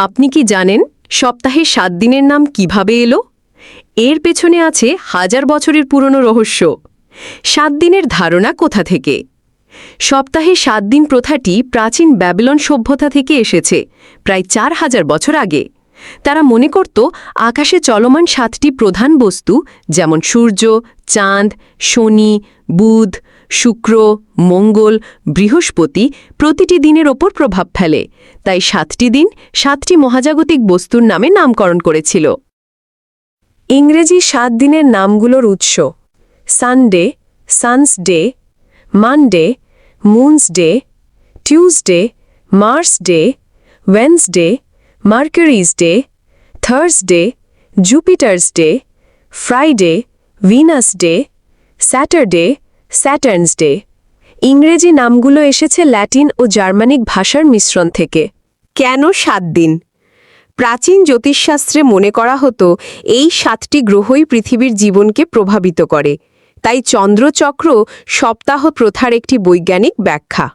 আপনি কি জানেন সপ্তাহে 7 দিনের নাম কিভাবে এলো? এর পেছনে আছে হাজার বছরের পুরনো রহস্য। 7 দিনের ধারণা কোথা থেকে? সপ্তাহে 7 দিন প্রথাটি প্রাচীন ব্যাবিলন সভ্যতা থেকে এসেছে, প্রায় 4000 বছর আগে। তারা মনে করত আকাশে চলমান 7টি প্রধান বস্তু, যেমন সূর্য, চাঁদ, শনি, বুধ, শুক্র, মঙ্গল, বৃহস্পতি, প্রতিটি দিনের ওপর প্রভাব ফেলে। তাই 7টি দিন 7টি মহাজাগতিক বস্তুর নামে নামকরণ করেছিল। ইংরেজি 7 দিনের নামগুলোর উৎস: Sunday, sun's day; Monday, moon's day; Tuesday, Mars day; Wednesday, Mercury's day; Thursday, Jupiter's day; Friday, Venus day; Saturday, Saturn's day. ইংরেজি নামগুলো এসেছে ল্যাটিন ও জার্মানিক ভাষার মিশ্রণ থেকে। কেন 7 দিন? প্রাচীন জ্যোতিষশাস্ত্রে মনে করা হতো এই 7টি গ্রহই পৃথিবীর জীবনকে প্রভাবিত করে, তাই চন্দ্রচক্র সপ্তাহ প্রথার একটি বৈজ্ঞানিক ব্যাখ্যা।